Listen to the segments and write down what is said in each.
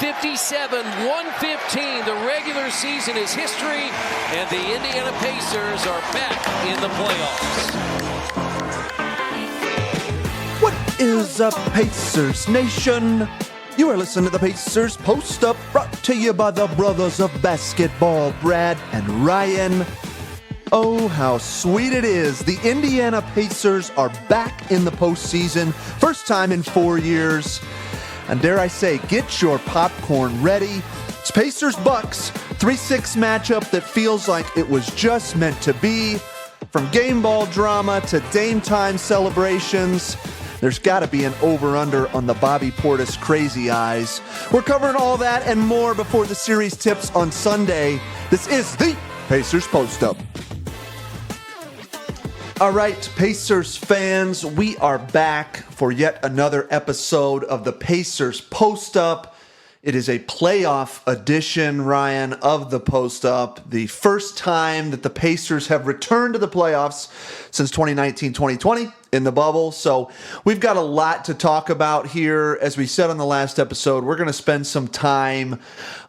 157-115. The regular season is history, and the Indiana Pacers are back in the playoffs. What is up, Pacers Nation? You are listening to the Pacers Post Up, brought to you by the brothers of basketball, Brad and Ryan. Oh, how sweet it is. The Indiana Pacers are back in the postseason, first time in 4 years. And dare I say, get your popcorn ready. It's Pacers Bucks, 3-6 matchup that feels like it was just meant to be. From game ball drama to Dame time celebrations, there's got to be an over-under on the Bobby Portis crazy eyes. We're covering all that and more before the series tips on Sunday. This is the Pacers Post-Up. All right, Pacers fans, we are back for yet another episode of the Pacers Post-Up. It is a playoff edition, Ryan, of the Post-Up. The first time that the Pacers have returned to the playoffs since 2019-2020 in the bubble. So we've got a lot to talk about here. As we said on the last episode, we're going to spend some time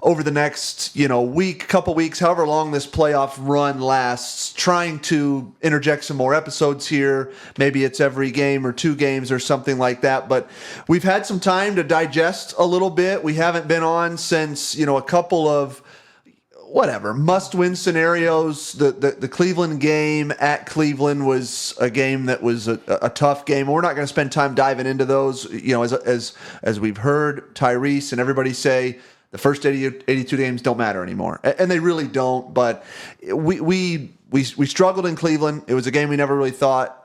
over the next, week, couple weeks, however long this playoff run lasts, trying to interject some more episodes here. Maybe it's every game or 2 games or something like that. But we've had some time to digest a little bit. We haven't been on since, a couple of must-win scenarios. The Cleveland game at Cleveland was a game that was a tough game. We're not going to spend time diving into those. As we've heard Tyrese and everybody say, the first 82 games don't matter anymore, and they really don't. But we struggled in Cleveland. It was a game we never really thought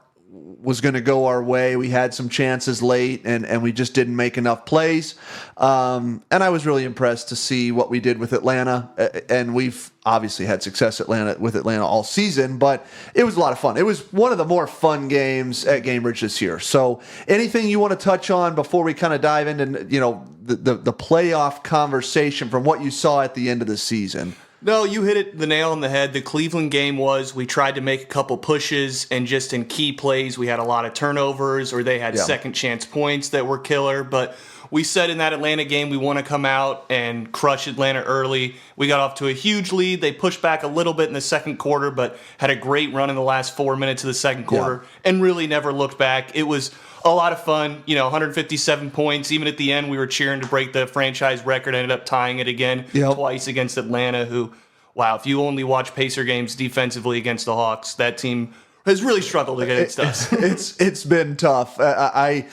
was going to go our way. We had some chances late, and we just didn't make enough plays. And I was really impressed to see what we did with Atlanta. And we've obviously had success with Atlanta all season, but it was a lot of fun. It was one of the more fun games at Gainbridge this year. So anything you want to touch on before we kind of dive into, the playoff conversation from what you saw at the end of the season? No, you hit the nail on the head. The Cleveland game we tried to make a couple pushes, and just in key plays, we had a lot of turnovers, or they had second chance points that were killer. But we said in that Atlanta game, we want to come out and crush Atlanta early. We got off to a huge lead. They pushed back a little bit in the second quarter, but had a great run in the last 4 minutes of the second quarter, and really never looked back. It was a lot of fun, 157 points. Even at the end, we were cheering to break the franchise record. Ended up tying it again twice against Atlanta, who, wow, if you only watch Pacer games defensively against the Hawks, that team has really struggled against us. It's been tough. And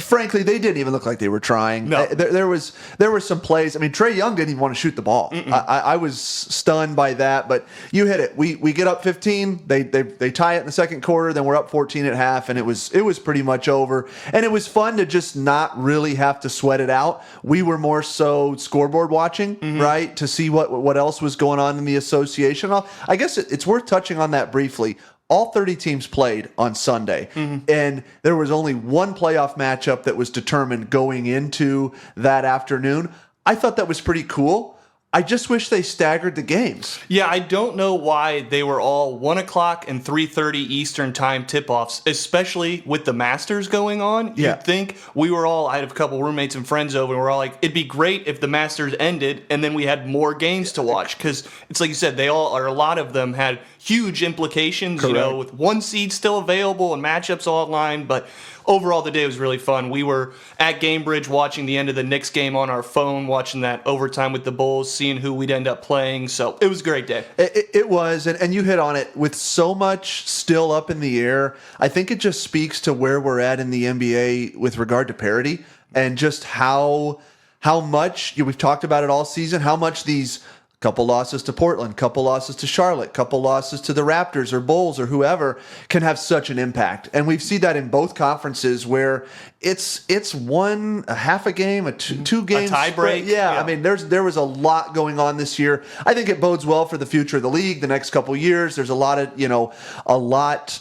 frankly, they didn't even look like they were trying. No. There were some plays. I mean, Trae Young didn't even want to shoot the ball. I was stunned by that. But you hit it. We get up 15. They tie it in the second quarter. Then we're up 14 at half, and it was pretty much over. And it was fun to just not really have to sweat it out. We were more so scoreboard watching, right, to see what else was going on in the association. I guess it's worth touching on that briefly. All 30 teams played on Sunday, and there was only one playoff matchup that was determined going into that afternoon. I thought that was pretty cool. I just wish they staggered the games. Yeah, I don't know why they were all 1 o'clock and 3:30 Eastern time tip-offs, especially with the Masters going on. Yeah. You'd think I had a couple roommates and friends over, and we're all like, it'd be great if the Masters ended and then we had more games to watch, because it's like you said, a lot of them had huge implications, Correct. With one seed still available and matchups all online, but overall, the day was really fun. We were at Gainbridge watching the end of the Knicks game on our phone, watching that overtime with the Bulls, seeing who we'd end up playing. So it was a great day. It was, and you hit on it. With so much still up in the air, I think it just speaks to where we're at in the NBA with regard to parity, and just how much, we've talked about it all season, how much these couple losses to Portland, couple losses to Charlotte, couple losses to the Raptors or Bulls or whoever can have such an impact. And we've seen that in both conferences where it's a half a game, two games, a tie break. Yeah, I mean, there was a lot going on this year. I think it bodes well for the future of the league the next couple of years. There's a lot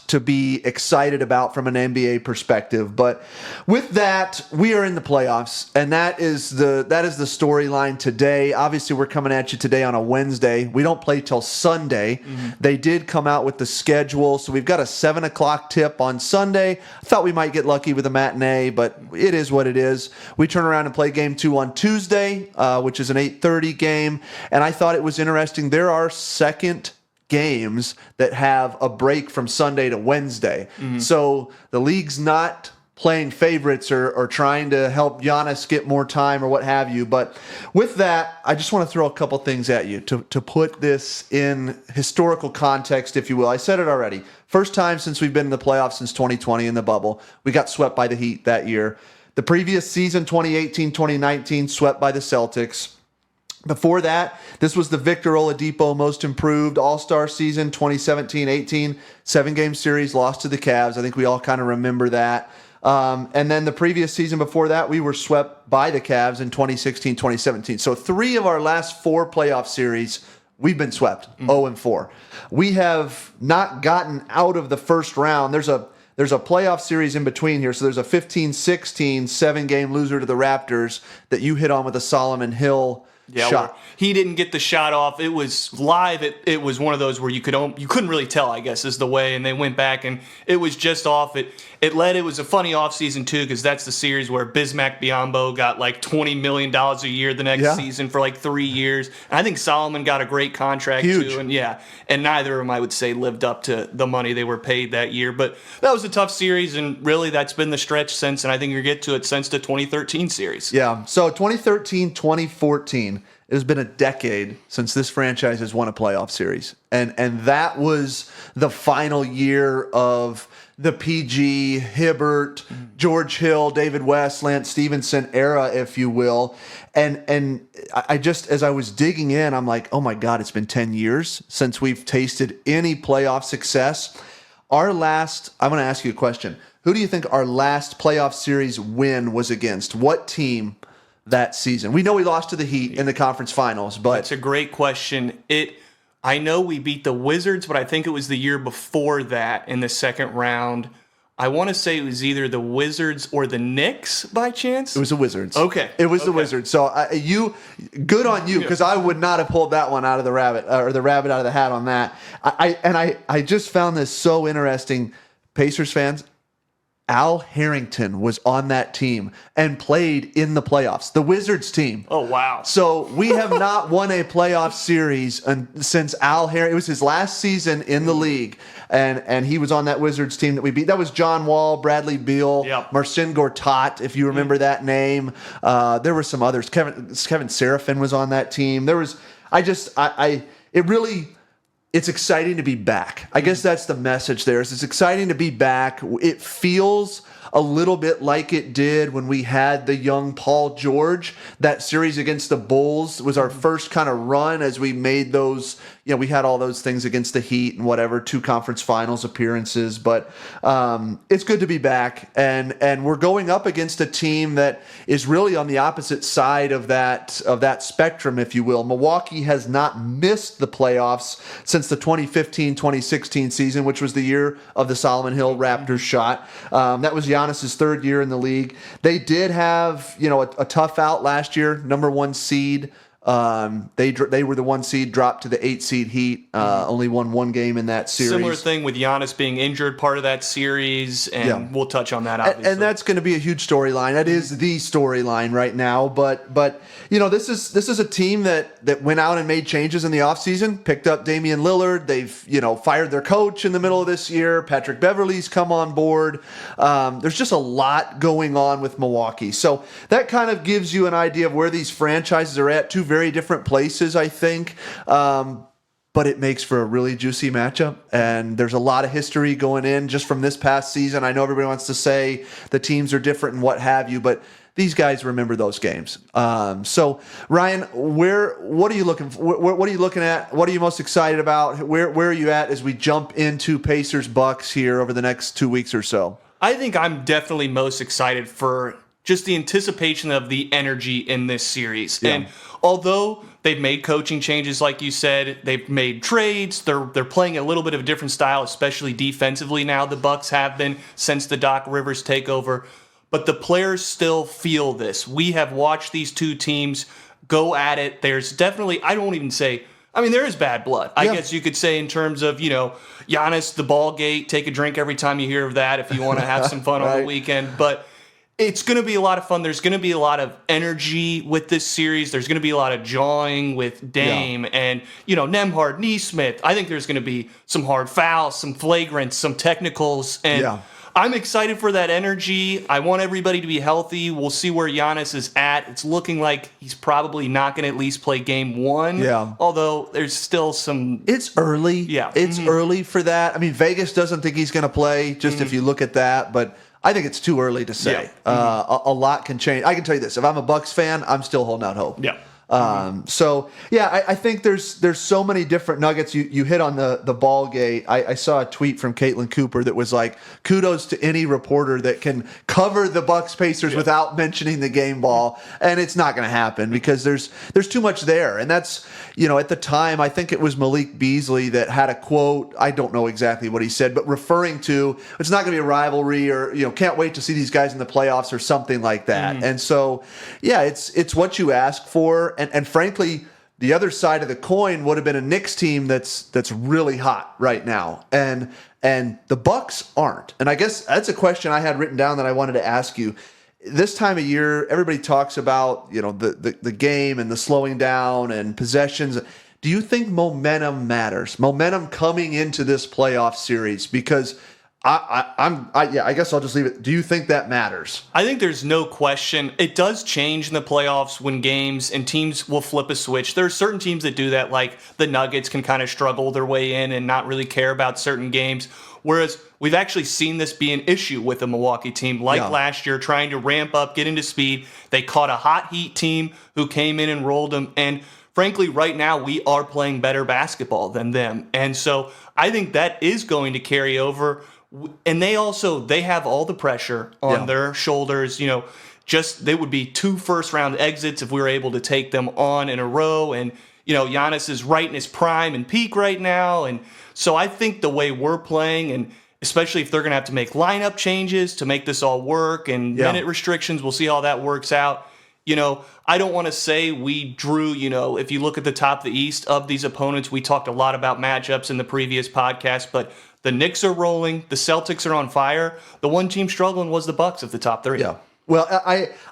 to be excited about from an NBA perspective. But with that, we are in the playoffs, and that is the storyline today. Obviously, we're coming at you today on a Wednesday. We don't play till Sunday. They did come out with the schedule, so we've got a 7 o'clock tip on Sunday. I thought we might get lucky with a matinee, but it is what it is. We turn around and play game 2 on Tuesday, which is an 8:30 game, and I thought it was interesting. There are second games that have a break from Sunday to Wednesday. So the league's not playing favorites or trying to help Giannis get more time or what have you. But with that, I just want to throw a couple things at you to put this in historical context, if you will. I said it already. First time since we've been in the playoffs since 2020 in the bubble. We got swept by the Heat that year. The previous season, 2018-2019, swept by the Celtics. Before that, this was the Victor Oladipo most improved All-Star season, 2017-18, 7-game series, lost to the Cavs. I think we all kind of remember that. And then the previous season before that, we were swept by the Cavs in 2016-2017. So 3 of our last 4 playoff series, we've been swept, 0-4. We have not gotten out of the first round. There's a playoff series in between here. So there's a 15-16 7-game loser to the Raptors that you hit on with a Solomon Hill shot. He didn't get the shot off. It was live. It was one of those where you couldn't really tell, I guess, is the way. And they went back and it was just off. It was a funny offseason too, because that's the series where Bismack Biyombo got like $20 million a year the next season for like 3 years. And I think Solomon got a great contract too. And neither of them, I would say, lived up to the money they were paid that year. But that was a tough series, and really that's been the stretch since, and I think you get to it since the 2013 series. Yeah, so 2013, 2014, it has been a decade since this franchise has won a playoff series. And that was the final year of the PG, Hibbert, George Hill, David West, Lance Stevenson era, if you will. And I just, as I was digging in, I'm like, oh my God, it's been 10 years since we've tasted any playoff success. I'm going to ask you a question. Who do you think our last playoff series win was against? What team that season? We know we lost to the Heat in the conference finals, but that's a great question. I know we beat the Wizards, but I think it was the year before that in the second round. I want to say it was either the Wizards or the Knicks by chance. It was the Wizards. Okay. It was the Wizards. So good on you, because I would not have pulled that one out of the rabbit, or the rabbit out of the hat on that. I just found this so interesting. Pacers fans, Al Harrington was on that team and played in the playoffs. The Wizards team. Oh, wow. So we have not won a playoff series since Al Harrington. It was his last season in the league, and he was on that Wizards team that we beat. That was John Wall, Bradley Beal, Marcin Gortat, if you remember that name. There were some others. Kevin Serafin was on that team. It's exciting to be back. I guess that's the message there. It's exciting to be back. It feels a little bit like it did when we had the young Paul George. That series against the Bulls was our first kind of run as we made those, we had all those things against the Heat and whatever, 2 conference finals appearances. But it's good to be back. And we're going up against a team that is really on the opposite side of that spectrum, if you will. Milwaukee has not missed the playoffs since the 2015-2016 season, which was the year of the Solomon Hill Raptors shot. That was Giannis's 3rd year in the league. They did have, a tough out last year, number 1 seed. They were the 1 seed, dropped to the 8 seed Heat. Only won 1 game in that series. Similar thing with Giannis being injured part of that series, and we'll touch on that obviously. And that's going to be a huge storyline. That is the storyline right now. But this is a team that went out and made changes in the offseason, picked up Damian Lillard. They've fired their coach in the middle of this year. Patrick Beverley's come on board. There's just a lot going on with Milwaukee. So that kind of gives you an idea of where these franchises are at. 2 very different places, I think. But it makes for a really juicy matchup, and there's a lot of history going in just from this past season. I know everybody wants to say the teams are different and what have you, but these guys remember those games. So, Ryan, what are you looking for? What are you looking at? What are you most excited about? Where are you at as we jump into Pacers Bucks here over the next 2 weeks or so? I think I'm definitely most excited for just the anticipation of the energy in this series. Yeah. And although they've made coaching changes, like you said, they've made trades, they're playing a little bit of a different style, especially defensively now, the Bucks have been since the Doc Rivers takeover. but the players still feel this. We have watched these two teams go at it. There's definitely, I don't even say, I mean, there is bad blood. I guess you could say in terms of, Giannis, the ball gate, take a drink every time you hear of that if you want to have some fun on the weekend. But it's going to be a lot of fun. There's going to be a lot of energy with this series. There's going to be a lot of jawing with Dame and, Nembhard, Neesmith. I think there's going to be some hard fouls, some flagrants, some technicals. And I'm excited for that energy. I want everybody to be healthy. We'll see where Giannis is at. It's looking like he's probably not going to at least play game one. Yeah. Although there's still some... It's early. Yeah. It's early for that. I mean, Vegas doesn't think he's going to play, just if you look at that. But I think it's too early to say. Yeah. A lot can change. I can tell you this. If I'm a Bucks fan, I'm still holding out hope. Yeah. I think there's so many different nuggets. You hit on the ball gate. I saw a tweet from Caitlin Cooper that was like, kudos to any reporter that can cover the Bucks Pacers without mentioning the game ball. And it's not going to happen because there's too much there. And that's, at the time, I think it was Malik Beasley that had a quote. I don't know exactly what he said, but referring to it's not going to be a rivalry or, can't wait to see these guys in the playoffs or something like that. And so, it's what you ask for. And frankly, the other side of the coin would have been a Knicks team that's really hot right now, and the Bucks aren't. And I guess that's a question I had written down that I wanted to ask you. This time of year, everybody talks about the game and the slowing down and possessions. Do you think momentum matters? Momentum coming into this playoff series because. I guess I'll just leave it. Do you think that matters? I think there's no question. It does change in the playoffs when games and teams will flip a switch. There are certain teams that do that, like the Nuggets can kind of struggle their way in and not really care about certain games. Whereas we've actually seen this be an issue with the Milwaukee team, like last year, trying to ramp up, get into speed. They caught a hot Heat team who came in and rolled them. And frankly, right now, we are playing better basketball than them. And so I think that is going to carry over. And they have all the pressure on their shoulders. They would be 2 first-round exits if we were able to take them on in a row. And, Giannis is right in his prime and peak right now. And so I think the way we're playing, and especially if they're going to have to make lineup changes to make this all work and minute restrictions, we'll see how that works out. I don't want to say we drew, if you look at the top of the East of these opponents, we talked a lot about matchups in the previous podcast, but the Knicks are rolling. The Celtics are on fire. The one team struggling was the Bucks of the top 3. Yeah. Well,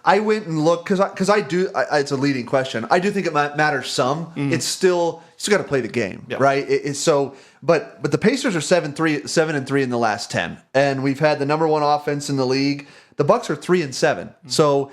I went and looked because I do. It's a leading question. I do think it matters some. It's still you got to play the game, right? But the Pacers are 7-3 in the last 10, and we've had the number 1 offense in the league. The Bucks are 3-7. So.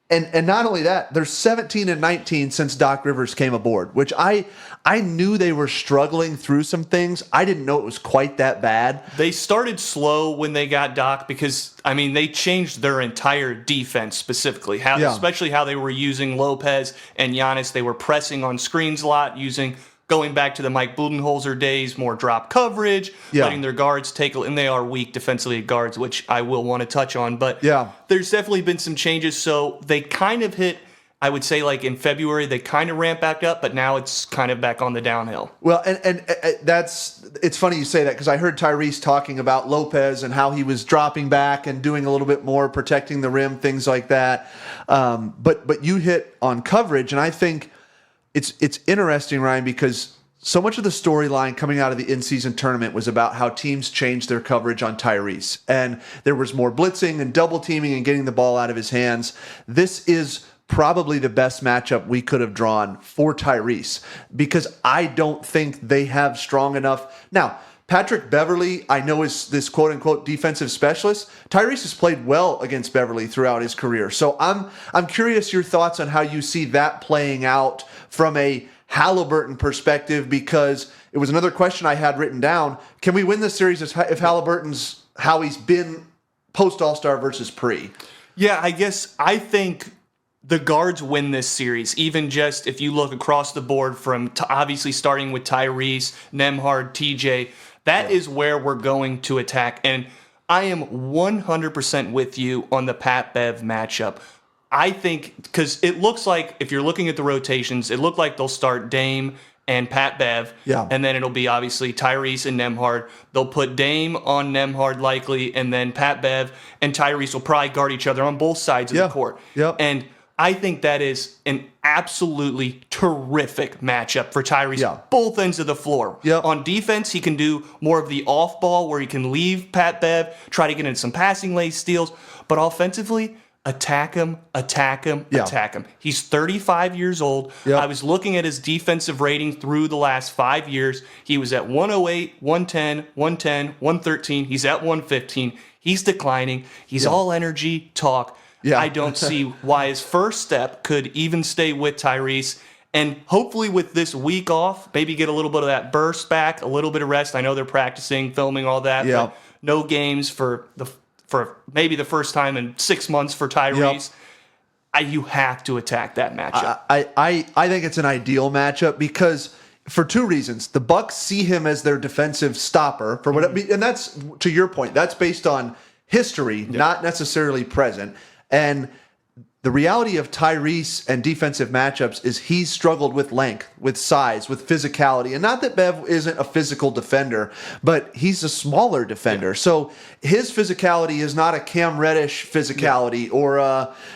And not only that, they're 17-19 since Doc Rivers came aboard, which I knew they were struggling through some things. I didn't know it was quite that bad. They started slow when they got Doc because, they changed their entire defense specifically, especially how they were using Lopez and Giannis. They were pressing on screens a lot, going back to the Mike Budenholzer days, more drop coverage, letting their guards take, and they are weak defensively at guards, which I will want to touch on. But there's definitely been some changes. So they kind of hit, I would say, like in February, they kind of ramped back up, but now it's kind of back on the downhill. Well, and it's funny you say that because I heard Tyrese talking about Lopez and how he was dropping back and doing a little bit more, protecting the rim, things like that. But you hit on coverage, and I think it's interesting, Ryan, because so much of the storyline coming out of the in-season tournament was about how teams changed their coverage on Tyrese. And there was more blitzing and double teaming and getting the ball out of his hands. This is probably the best matchup we could have drawn for Tyrese because I don't think they have strong enough. Now, Patrick Beverley, I know, is this quote-unquote defensive specialist. Tyrese has played well against Beverley throughout his career. So I'm curious your thoughts on how you see that playing out from a Halliburton perspective, because it was another question I had written down. Can we win this series if Halliburton's how he's been post-All-Star versus pre? Yeah, I think the guards win this series, even just if you look across the board from obviously starting with Tyrese, Nembhard, TJ. That is where we're going to attack. And I am 100% with you on the Pat Bev matchup. I think, because it looks like, if you're looking at the rotations, it looked like they'll start Dame and Pat Bev. Yeah. And then it'll be obviously Tyrese and Nembhard. They'll put Dame on Nembhard likely, and then Pat Bev and Tyrese will probably guard each other on both sides of the court. Yep. And I think that is an absolutely terrific matchup for Tyrese. Yeah. Both ends of the floor. Yep. On defense, he can do more of the off ball where he can leave Pat Bev, try to get in some passing lane steals. But offensively, attack him, attack him, attack him. He's 35 years old. Yep. I was looking at his defensive rating through the last 5 years. He was at 108, 110, 110, 113. He's at 115. He's declining. He's all energy, talk. Yeah. I don't see why his first step could even stay with Tyrese. And hopefully with this week off, maybe get a little bit of that burst back, a little bit of rest. I know they're practicing, filming, all that. Yeah. But no games for maybe the first time in 6 months for Tyrese. You have to attack that matchup. I think it's an ideal matchup because for two reasons. The Bucks see him as their defensive stopper for what, and that's to your point. That's based on history, not necessarily present. And the reality of Tyrese and defensive matchups is he's struggled with length, with size, with physicality. And not that Bev isn't a physical defender, but he's a smaller defender. Yeah. So his physicality is not a Cam Reddish physicality or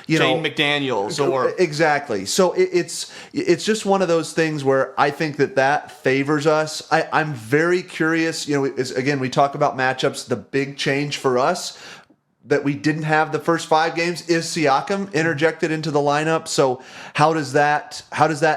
Jaden McDaniels or exactly. So it's just one of those things where I think that favors us. I'm very curious. Again, we talk about matchups. The big change for us that we didn't have the first 5 games is Siakam interjected into the lineup. So how does that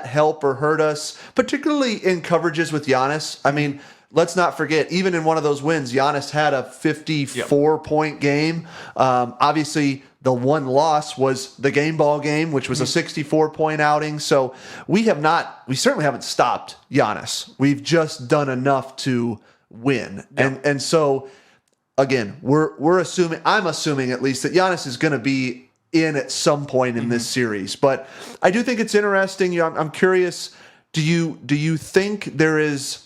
help or hurt us, particularly in coverages with Giannis? I mean, let's not forget, even in one of those wins, Giannis had a 54-point game. Obviously, the one loss was the game ball game, which was a 64-point outing. So we certainly haven't stopped Giannis. We've just done enough to win. Yep. And so again, I'm assuming at least that Giannis is going to be in at some point in this series. But I do think it's interesting. I'm curious, do you think does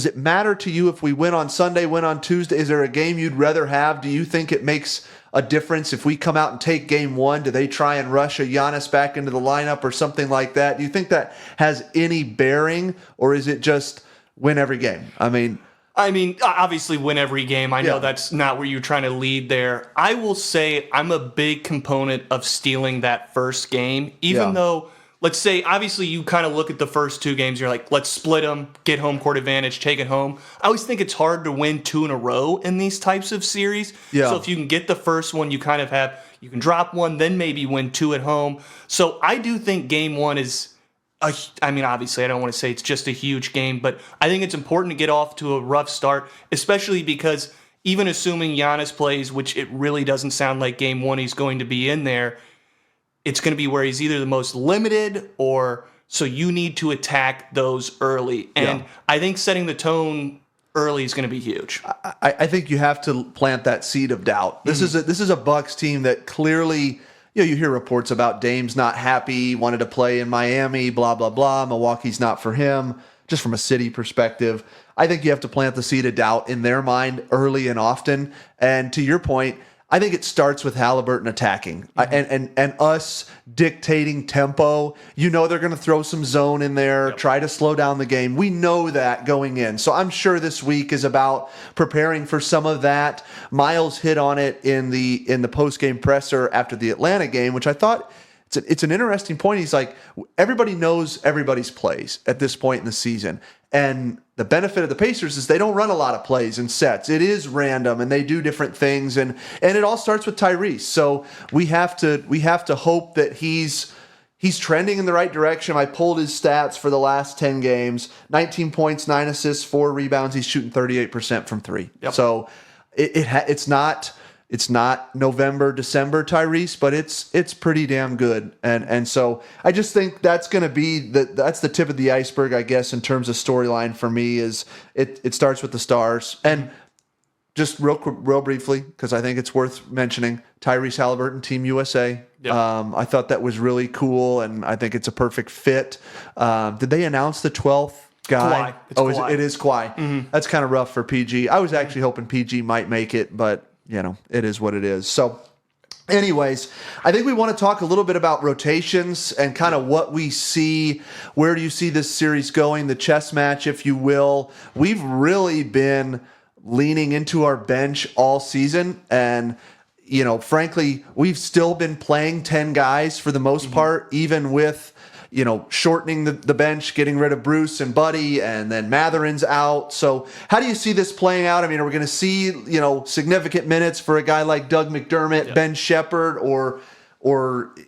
it matter to you if we win on Sunday, win on Tuesday? Is there a game you'd rather have? Do you think it makes a difference if we come out and take game 1? Do they try and rush a Giannis back into the lineup or something like that? Do you think that has any bearing, or is it just win every game? I mean, obviously win every game. I know that's not where you're trying to lead there. I will say I'm a big component of stealing that first game, even though, let's say, obviously you kind of look at the first 2 games, you're like, let's split them, get home court advantage, take it home. I always think it's hard to win 2 in a row in these types of series. Yeah. So if you can get the first one, you can drop one, then maybe win 2 at home. So I do think game 1 is, obviously, I don't want to say it's just a huge game, but I think it's important to get off to a rough start, especially because even assuming Giannis plays, which it really doesn't sound like game 1 he's going to be in there, it's going to be where he's either the most limited or so you need to attack those early. And I think setting the tone early is going to be huge. I think you have to plant that seed of doubt. This is a Bucks team that clearly, you hear reports about Dame's not happy, wanted to play in Miami, blah, blah, blah. Milwaukee's not for him, just from a city perspective. I think you have to plant the seed of doubt in their mind early and often. And to your point, I think it starts with Halliburton attacking and us dictating tempo. They're going to throw some zone in there, try to slow down the game. We know that going in. So I'm sure this week is about preparing for some of that. Miles hit on it in the post-game presser after the Atlanta game, which I thought it's an interesting point. He's like, everybody knows everybody's plays at this point in the season. And the benefit of the Pacers is they don't run a lot of plays and sets. It is random, and they do different things, and it all starts with Tyrese. So we have to hope that he's trending in the right direction. I pulled his stats for the last 10 games: 19 points, 9 assists, 4 rebounds. He's shooting 38% from 3. Yep. So it's not November, December Tyrese, but it's pretty damn good. And so I just think that's going to be that's the tip of the iceberg, I guess, in terms of storyline for me. Is it starts with the stars. And just real briefly, because I think it's worth mentioning, Tyrese Halliburton, Team USA. Yep. I thought that was really cool, and I think it's a perfect fit. Did they announce the 12th guy? Kawhi. It is Kawhi. Mm-hmm. That's kind of rough for PG. I was actually hoping PG might make it, but it is what it is. So Anyways, I think we want to talk a little bit about rotations and kind of what we see. Where do you see this series going? The chess match, if you will. We've really been leaning into our bench all season. And, frankly, we've still been playing 10 guys for the most part, even with, shortening the bench, getting rid of Bruce and Buddy, and then Matherin's out. So how do you see this playing out? I mean, are we going to see, significant minutes for a guy like Doug McDermott, Ben Shepherd, or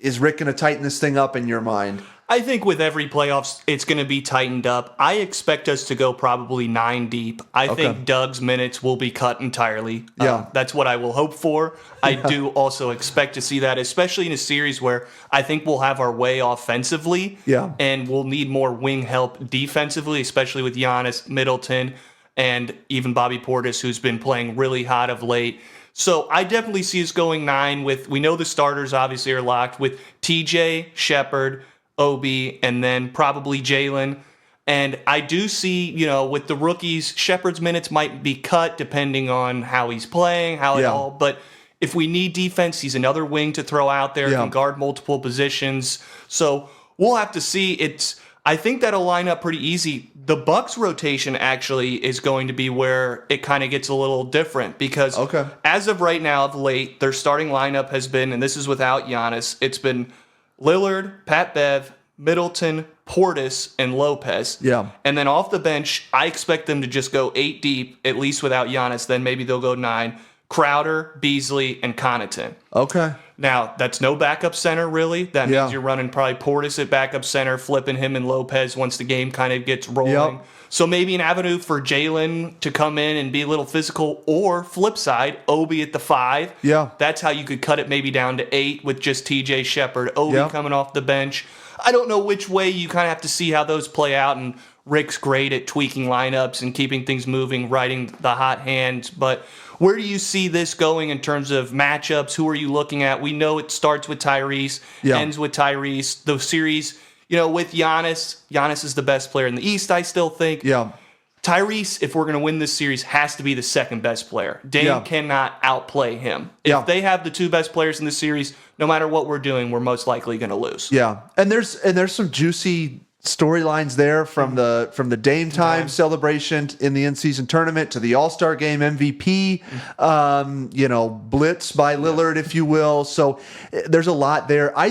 is Rick going to tighten this thing up in your mind? I think with every playoffs, it's going to be tightened up. I expect us to go probably 9 deep. I think Doug's minutes will be cut entirely. That's what I will hope for. I do also expect to see that, especially in a series where I think we'll have our way offensively. And we'll need more wing help defensively, especially with Giannis, Middleton, and even Bobby Portis, who's been playing really hot of late. So I definitely see us going 9 we know the starters obviously are locked with TJ, Shepherd, Obi, and then probably Jalen. And I do see, with the rookies, Shepherd's minutes might be cut depending on how he's playing, all. But if we need defense, he's another wing to throw out there, can guard multiple positions. So we'll have to see. I think that'll line up pretty easy. The Bucks rotation actually is going to be where it kind of gets a little different because as of right now, of late, their starting lineup has been, and this is without Giannis, it's been Lillard, Pat Bev, Middleton, Portis, and Lopez. And then off the bench, I expect them to just go 8 deep, at least without Giannis. Then maybe they'll go 9. Crowder, Beasley, and Connaughton. Now, that's no backup center, really. That means you're running probably Portis at backup center, flipping him and Lopez once the game kind of gets rolling. So maybe an avenue for Jalen to come in and be a little physical, or flip side, Obi at the 5. That's how you could cut it maybe down to 8 with just TJ Shepherd. Obi coming off the bench. I don't know which way. You kind of have to see how those play out, and Rick's great at tweaking lineups and keeping things moving, riding the hot hand. But where do you see this going in terms of matchups? Who are you looking at? We know it starts with Tyrese, ends with Tyrese. The series, with Giannis is the best player in the East, I still think. Tyrese, if we're going to win this series, has to be the second best player. Dame cannot outplay him. If they have the 2 best players in the series, no matter what we're doing, we're most likely going to lose. And there's some juicy storylines there from the Dame time celebration in the in-season tournament to the All-Star game MVP, blitz by Lillard, if you will. So there's a lot there. I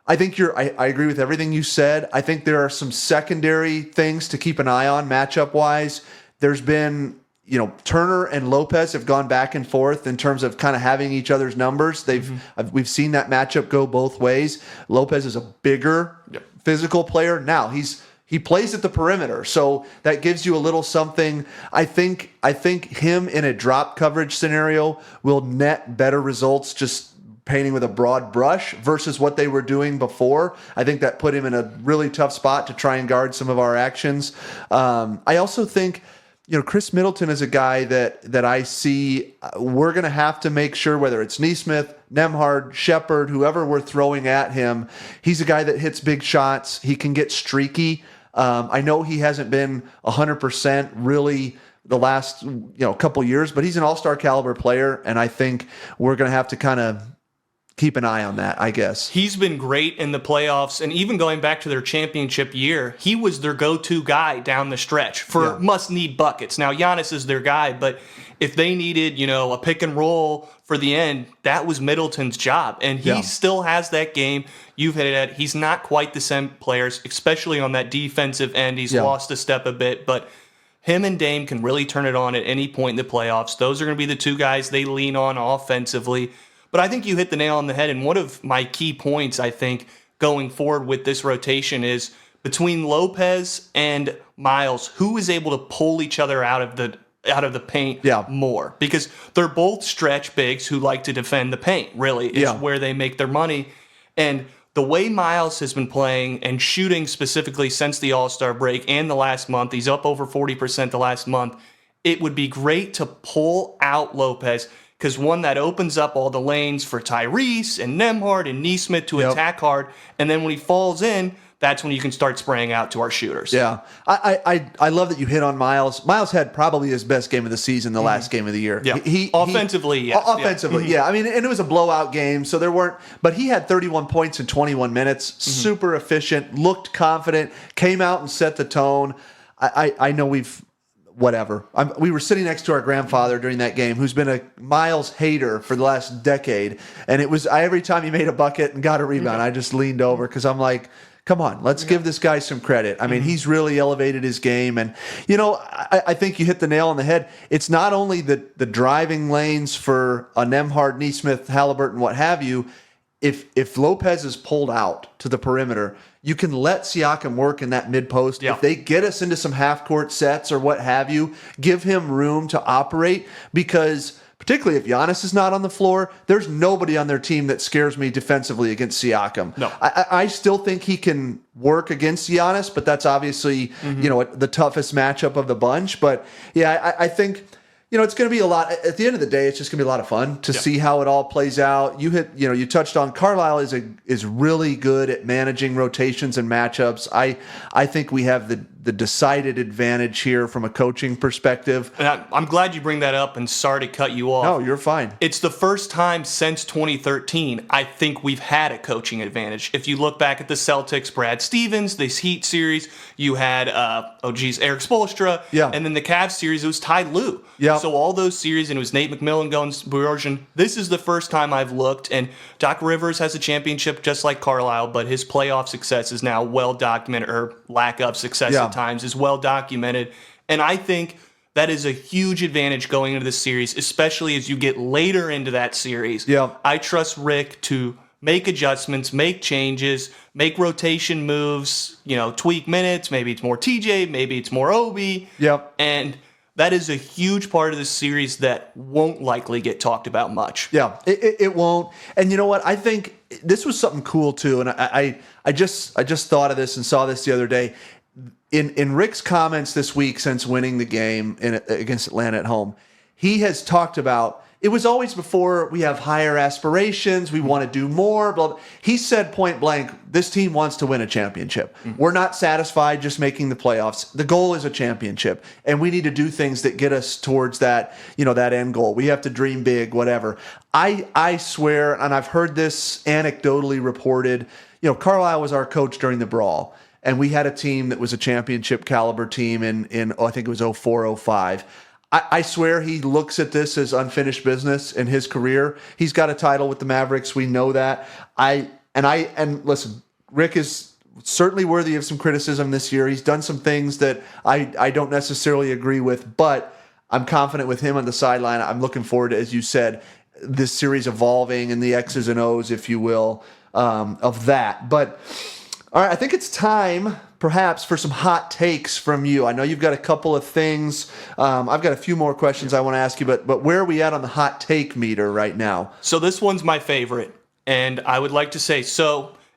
agree with everything you said. I think there are some secondary things to keep an eye on matchup-wise. There's been, Turner and Lopez have gone back and forth in terms of kind of having each other's numbers. We've seen that matchup go both ways. Lopez is a bigger physical player. Now he plays at the perimeter, so that gives you a little something. I think him in a drop coverage scenario will net better results just painting with a broad brush versus what they were doing before. I think that put him in a really tough spot to try and guard some of our actions. I also think, Chris Middleton is a guy that I see we're going to have to make sure, whether it's Nesmith, Nembhard, Shepherd, whoever we're throwing at him, he's a guy that hits big shots. He can get streaky. I know he hasn't been 100% really the last couple years, but he's an all-star caliber player, and I think we're going to have to kind of keep an eye on that, I guess. He's been great in the playoffs, and even going back to their championship year, he was their go-to guy down the stretch for must-need buckets. Now, Giannis is their guy, but if they needed, a pick and roll for the end, that was Middleton's job, and he still has that game. You've hit it. He's not quite the same players, especially on that defensive end. He's lost a step a bit, but him and Dame can really turn it on at any point in the playoffs. Those are going to be the 2 guys they lean on offensively. But I think you hit the nail on the head, and one of my key points, I think, going forward with this rotation is between Lopez and Miles, who is able to pull each other out of the paint more. Because they're both stretch bigs who like to defend the paint, really, is where they make their money. And the way Miles has been playing and shooting specifically since the All-Star break and the last month, he's up over 40% the last month, it would be great to pull out Lopez, because one, that opens up all the lanes for Tyrese and Nembhard and Nesmith to attack hard, and then when he falls in, that's when you can start spraying out to our shooters. Yeah. I love that you hit on Miles. Miles had probably his best game of the season, the last game of the year. Yeah. Offensively, yes. Offensively, yeah. I mean, and it was a blowout game, so there weren't, but he had 31 points in 21 minutes, super efficient, looked confident, came out and set the tone. I know we were sitting next to our grandfather during that game, who's been a Miles hater for the last decade. And it was, every time he made a bucket and got a rebound, I just leaned over because I'm like, come on, let's give this guy some credit. I mean, he's really elevated his game. And, I think you hit the nail on the head. It's not only the driving lanes for a Nembhard, Neesmith, Halliburton, what have you. If Lopez is pulled out to the perimeter, you can let Siakam work in that mid-post. Yeah. If they get us into some half-court sets or what have you, give him room to operate, because particularly if Giannis is not on the floor, there's nobody on their team that scares me defensively against Siakam. No. I still think he can work against Giannis, but that's obviously the toughest matchup of the bunch. But yeah, I think it's going to be a lot. At the end of the day, it's just going to be a lot of fun to see how it all plays out. You touched on Carlisle is really good at managing rotations and matchups. I think we have the decided advantage here from a coaching perspective. And I'm glad you bring that up, and sorry to cut you off. No, you're fine. It's the first time since 2013 I think we've had a coaching advantage. If you look back at the Celtics, Brad Stevens, this Heat series, you had Eric Spoelstra, and then the Cavs series, it was Ty Lue. Yeah. So all those series, and it was Nate McMillan going Bjorgen. This is the first time I've looked, and Doc Rivers has a championship just like Carlisle, but his playoff success is now well documented, or lack of success at times is well documented. And I think that is a huge advantage going into this series, especially as you get later into that series. Yeah. I trust Rick to make adjustments, make changes, make rotation moves, tweak minutes. Maybe it's more TJ, maybe it's more Obi. Yep. And that is a huge part of this series that won't likely get talked about much. Yeah, it won't. And you know what? I think this was something cool too. And I just thought of this and saw this the other day. In Rick's comments this week since winning the game against Atlanta at home, he has talked about, it was always before we have higher aspirations, we want to do more, blah, blah. He said point blank, this team wants to win a championship. We're not satisfied just making the playoffs. The goal is a championship, and we need to do things that get us towards that, that end goal. We have to dream big, whatever. I swear, and I've heard this anecdotally reported, Carlisle was our coach during the brawl. And we had a team that was a championship caliber team in I think it was 04, 05. I swear he looks at this as unfinished business in his career. He's got a title with the Mavericks. We know that. And listen, Rick is certainly worthy of some criticism this year. He's done some things that I don't necessarily agree with, but I'm confident with him on the sideline. I'm looking forward to, as you said, this series evolving and the X's and O's, if you will, of that. But all right, I think it's time, perhaps, for some hot takes from you. I know you've got a couple of things. I've got a few more questions I want to ask you, but where are we at on the hot take meter right now? So this one's my favorite, and I would like to say,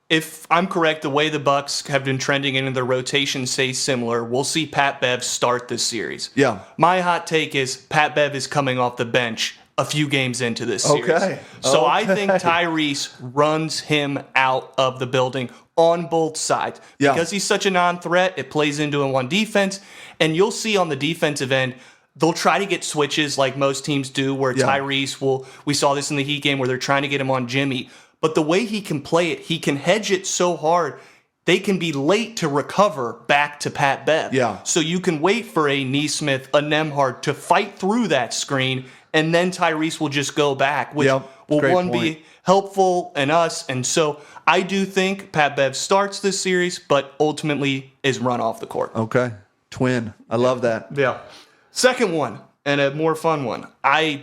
if I'm correct, the way the Bucks have been trending into their rotation stays similar. We'll see Pat Bev start this series. Yeah. My hot take is Pat Bev is coming off the bench a few games into this series. Okay. So I think Tyrese runs him out of the building on both sides. Yeah. Because he's such a non-threat, it plays into him on defense. And you'll see on the defensive end, they'll try to get switches like most teams do, where Tyrese we saw this in the Heat game where they're trying to get him on Jimmy. But the way he can play it, he can hedge it so hard, they can be late to recover back to Pat Bev. Yeah. So you can wait for a Neesmith, a Nembhard to fight through that screen, and then Tyrese will just go back, which will be helpful in us. And so I do think Pat Bev starts this series, but ultimately is run off the court. Okay. Twin. I love that. Yeah. Second one, and a more fun one.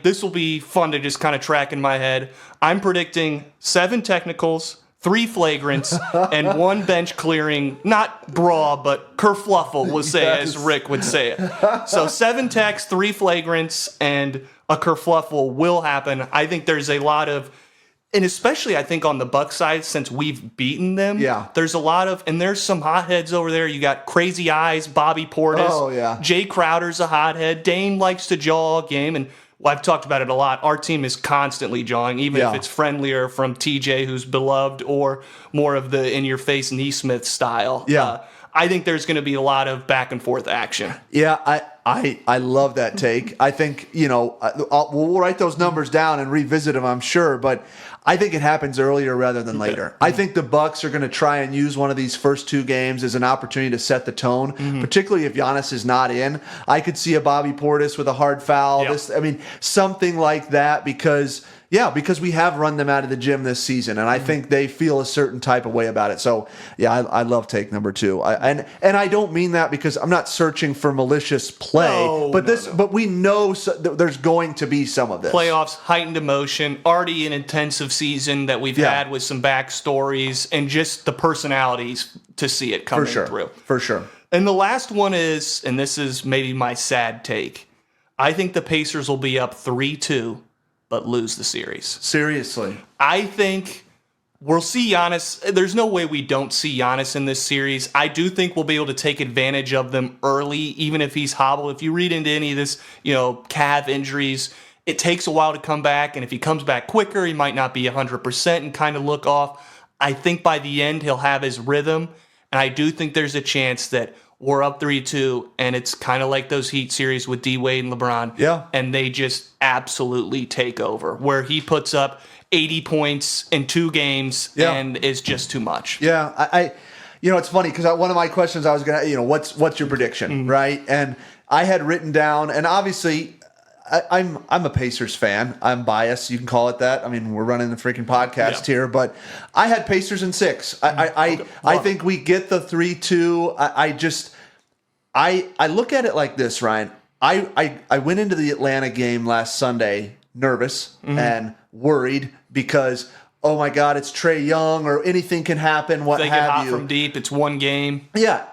This will be fun to just kind of track in my head. I'm predicting 7 technicals, 3 flagrants, and 1 bench clearing, not brawl, but kerfluffle, we'll say, as Rick would say it. So 7 techs, 3 flagrants, and a kerfluffle will happen. I think there's a lot of, and especially I think on the Bucks side, since we've beaten them, there's a lot of, and there's some hotheads over there. You got Crazy Eyes, Bobby Portis. Oh, yeah. Jay Crowder's a hothead. Dame likes to jaw a game, and I've talked about it a lot. Our team is constantly jawing, even if it's friendlier from TJ, who's beloved, or more of the in-your-face Neesmith style. Yeah. I think there's going to be a lot of back and forth action. Yeah, I love that take. I think, we'll write those numbers down and revisit them, I'm sure, but I think it happens earlier rather than later. I think the Bucks are going to try and use one of these first two games as an opportunity to set the tone, particularly if Giannis is not in. I could see a Bobby Portis with a hard foul, something like that, because we have run them out of the gym this season, and I think they feel a certain type of way about it. So, I love take number 2. And I don't mean that because I'm not searching for malicious play, but we know there's going to be some of this. Playoffs, heightened emotion, already an intensive season that we've had with some backstories, and just the personalities to see it coming through. For sure. And the last one is, and this is maybe my sad take, I think the Pacers will be up 3-2. But lose the series. Seriously. I think we'll see Giannis. There's no way we don't see Giannis in this series. I do think we'll be able to take advantage of them early, even if he's hobbled. If you read into any of this, calf injuries, it takes a while to come back. And if he comes back quicker, he might not be 100% and kind of look off. I think by the end, he'll have his rhythm. And I do think there's a chance that we're up 3-2, and it's kind of like those Heat series with D-Wade and LeBron. Yeah. And they just absolutely take over, where he puts up 80 points in 2 games and is just too much. Yeah. It's funny because one of my questions I was going to, what's your prediction, right? And I had written down, and obviously I'm a Pacers fan. I'm biased. You can call it that. I mean, we're running the freaking podcast here, but I had Pacers in 6. I think we get the 3-2. I look at it like this, Ryan. I went into the Atlanta game last Sunday nervous and worried because, oh my God, it's Trae Young or anything can happen. What they have get hot you? From deep. It's one game. Yeah,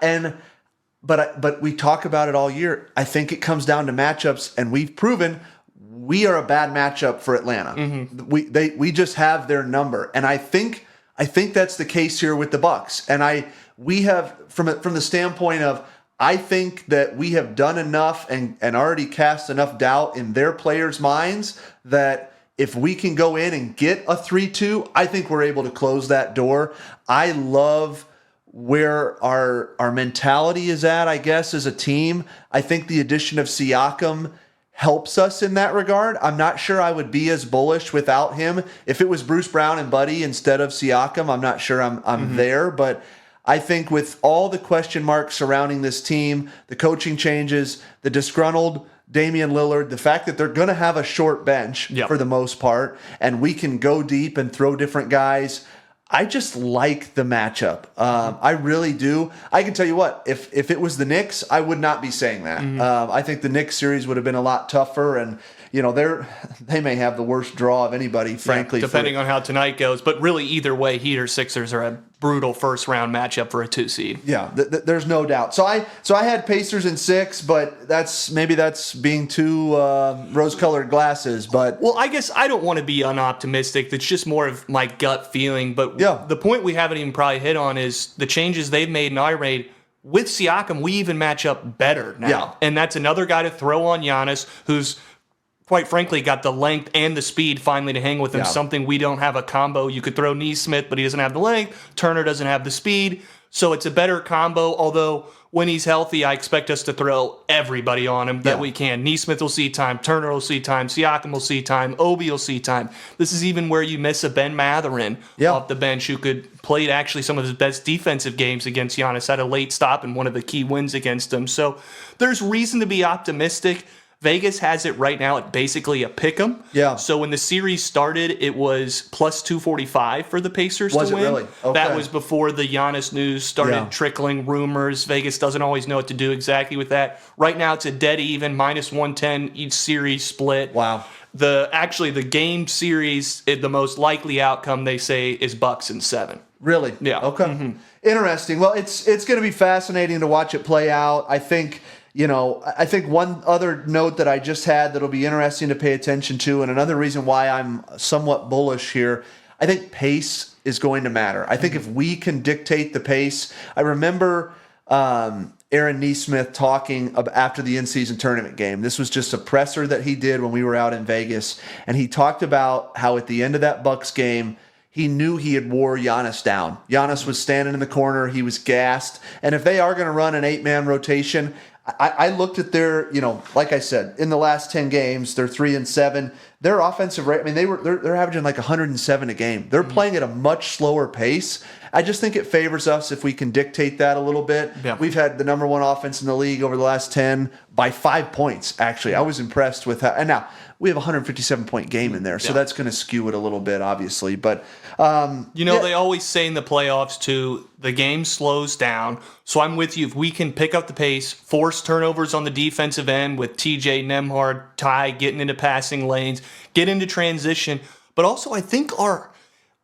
But we talk about it all year. I think it comes down to matchups, and we've proven we are a bad matchup for Atlanta. We just have their number, and I think that's the case here with the Bucks. And we have from the standpoint of I think that we have done enough and already cast enough doubt in their players' minds that if we can go in and get a 3-2, I think we're able to close that door. I love where our mentality is at, I guess, as a team. I think the addition of Siakam helps us in that regard. I'm not sure I would be as bullish without him. If it was Bruce Brown and Buddy instead of Siakam, I'm not sure I'm there. But I think with all the question marks surrounding this team, the coaching changes, the disgruntled Damian Lillard, the fact that they're going to have a short bench for the most part, and we can go deep and throw different guys, I just like the matchup. I really do. I can tell you what, if it was the Knicks, I would not be saying that. I think the Knicks series would have been a lot tougher, and they may have the worst draw of anybody, frankly. Depending on how tonight goes. But really, either way, Heat or Sixers are a brutal first-round matchup for a 2 seed. Yeah, there's no doubt. So I had Pacers in 6, but that's being too rose-colored glasses. But well, I guess I don't want to be unoptimistic. That's just more of my gut feeling. But the point we haven't even probably hit on is the changes they've made and I made. With Siakam, we even match up better now. Yeah. And that's another guy to throw on Giannis, who's quite frankly got the length and the speed finally to hang with him, something we don't have a combo. You could throw Neesmith, but he doesn't have the length. Turner doesn't have the speed. So it's a better combo, although when he's healthy, I expect us to throw everybody on him that we can. Neesmith will see time. Turner will see time. Siakam will see time. Obi will see time. This is even where you miss a Ben Mathurin off the bench who could played actually some of his best defensive games against Giannis, had a late stop and one of the key wins against him. So there's reason to be optimistic. Vegas has it right now at basically a pick'em. Yeah. So when the series started, it was plus 245 for the Pacers to win. Was it really? Okay. That was before the Giannis news started trickling rumors. Vegas doesn't always know what to do exactly with that. Right now, it's a dead even, minus 110 each series split. Wow. The game series, the most likely outcome, they say, is Bucks in 7. Really? Yeah. Okay. Mm-hmm. Interesting. Well, it's going to be fascinating to watch it play out. I think one other note that I just had that'll be interesting to pay attention to, and another reason why I'm somewhat bullish here, I think pace is going to matter. I think if we can dictate the pace, I remember Aaron Nesmith talking after the in-season tournament game. This was just a presser that he did when we were out in Vegas, and he talked about how at the end of that Bucks game, he knew he had wore Giannis down. Giannis was standing in the corner. He was gassed. And if they are going to run an 8-man rotation, I looked at their, like I said, in the last 10 games, they're 3-7. Their offensive rate, I mean, they're averaging like 107 a game. They're playing at a much slower pace. I just think it favors us if we can dictate that a little bit. Yeah. We've had the number one offense in the league over the last 10 by 5 points, actually. I was impressed with that. And now, we have a 157-point game in there, so that's going to skew it a little bit, obviously. But they always say in the playoffs, too, the game slows down. So I'm with you. If we can pick up the pace, force turnovers on the defensive end with TJ, Nembhard, Ty getting into passing lanes, get into transition. But also, I think our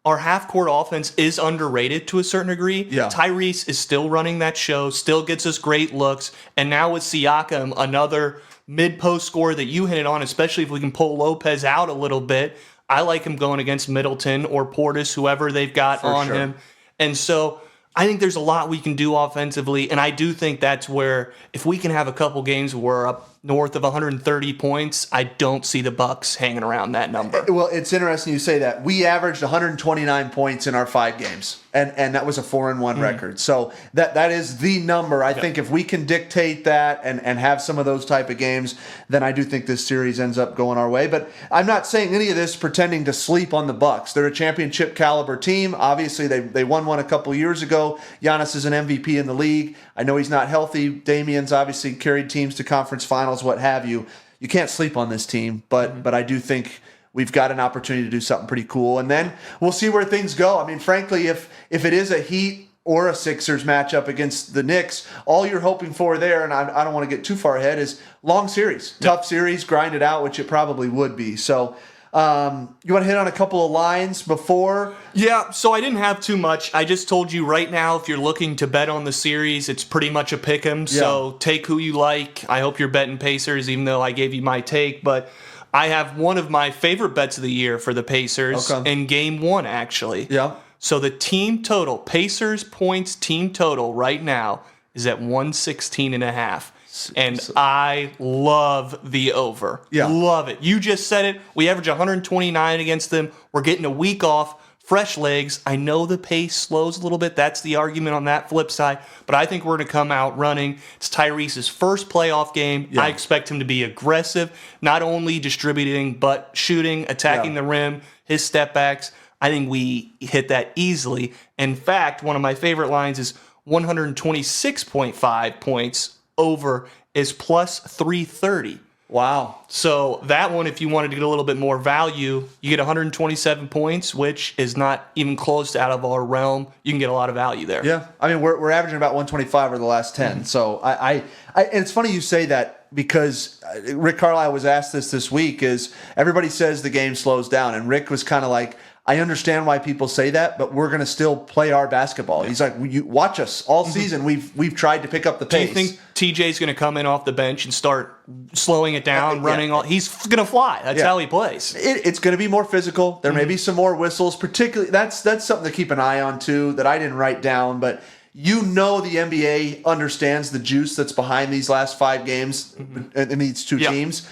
half-court offense is underrated to a certain degree. Yeah. Tyrese is still running that show, still gets us great looks. And now with Siakam, another mid-post scorer that you hit on, especially if we can pull Lopez out a little bit. I like him going against Middleton or Portis, whoever they've got on him. And so I think there's a lot we can do offensively, and I do think that's where if we can have a couple games where we're up north of 130 points, I don't see the Bucks hanging around that number. Well, it's interesting you say that. We averaged 129 points in our 5 games, and that was a 4-1 record. So that is the number. I think if we can dictate that and have some of those type of games, then I do think this series ends up going our way. But I'm not saying any of this pretending to sleep on the Bucks. They're a championship caliber team. Obviously, they won one a couple years ago. Giannis is an MVP in the league. I know he's not healthy. Damian's obviously carried teams to conference finals, what have you. You can't sleep on this team, but I do think we've got an opportunity to do something pretty cool. And then we'll see where things go. I mean, frankly, if it is a Heat or a Sixers matchup against the Knicks, all you're hoping for there, and I don't want to get too far ahead, is long series, tough series, grind it out, which it probably would be. So you want to hit on a couple of lines before? Yeah, so I didn't have too much. I just told you right now, if you're looking to bet on the series, it's pretty much a pick 'em. So take who you like. I hope you're betting Pacers, even though I gave you my take. But I have one of my favorite bets of the year for the Pacers in Game 1, actually. Yeah. So the team total, Pacers points team total right now is at 116.5. And I love the over. Yeah. Love it. You just said it. We average 129 against them. We're getting a week off, fresh legs. I know the pace slows a little bit. That's the argument on that flip side. But I think we're going to come out running. It's Tyrese's first playoff game. Yeah. I expect him to be aggressive, not only distributing, but shooting, attacking the rim, his step backs. I think we hit that easily. In fact, one of my favorite lines is 126.5 points over is plus 330. Wow. So that one, if you wanted to get a little bit more value, you get 127 points, which is not even close to out of our realm. You can get a lot of value there. Yeah. I mean, we're averaging about 125 over the last 10. Mm-hmm. So and it's funny you say that because Rick Carlisle was asked this week is everybody says the game slows down. And Rick was kind of like, I understand why people say that, but we're going to still play our basketball. He's like, you watch us all season. We've tried to pick up the pace. Do you think TJ's going to come in off the bench and start slowing it down, running? He's going to fly. That's how he plays. It's going to be more physical. There may be some more whistles. Particularly, that's something to keep an eye on too. That I didn't write down, but the NBA understands the juice that's behind these last 5 games in these two teams.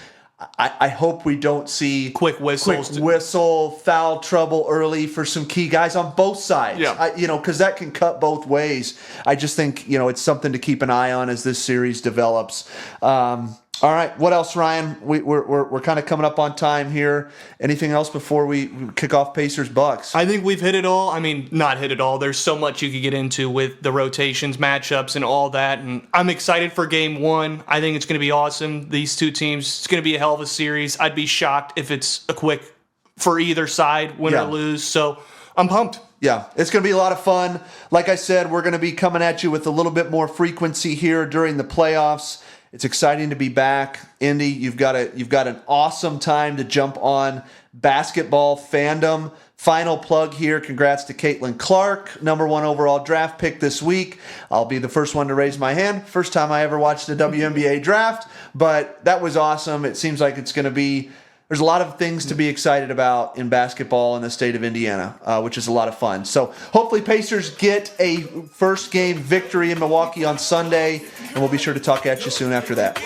I hope we don't see quick whistle, foul trouble early for some key guys on both sides. Yeah. Because that can cut both ways. I just think it's something to keep an eye on as this series develops. All right, what else, Ryan? We're kind of coming up on time here. Anything else before we kick off Pacers Bucks? I think we've hit it all. I mean, not hit it all. There's so much you could get into with the rotations, matchups, and all that. And I'm excited for Game 1. I think it's going to be awesome. These two teams, it's going to be a hell of a series. I'd be shocked if it's a quick for either side, win or lose. So I'm pumped. Yeah, it's going to be a lot of fun. Like I said, we're going to be coming at you with a little bit more frequency here during the playoffs. It's exciting to be back. Indy, you've got an awesome time to jump on basketball fandom. Final plug here. Congrats to Caitlin Clark, number 1 overall draft pick this week. I'll be the first one to raise my hand. First time I ever watched a WNBA draft, but that was awesome. It seems like it's going to be there's a lot of things to be excited about in basketball in the state of Indiana, which is a lot of fun. So hopefully Pacers get a first game victory in Milwaukee on Sunday, and we'll be sure to talk at you soon after that.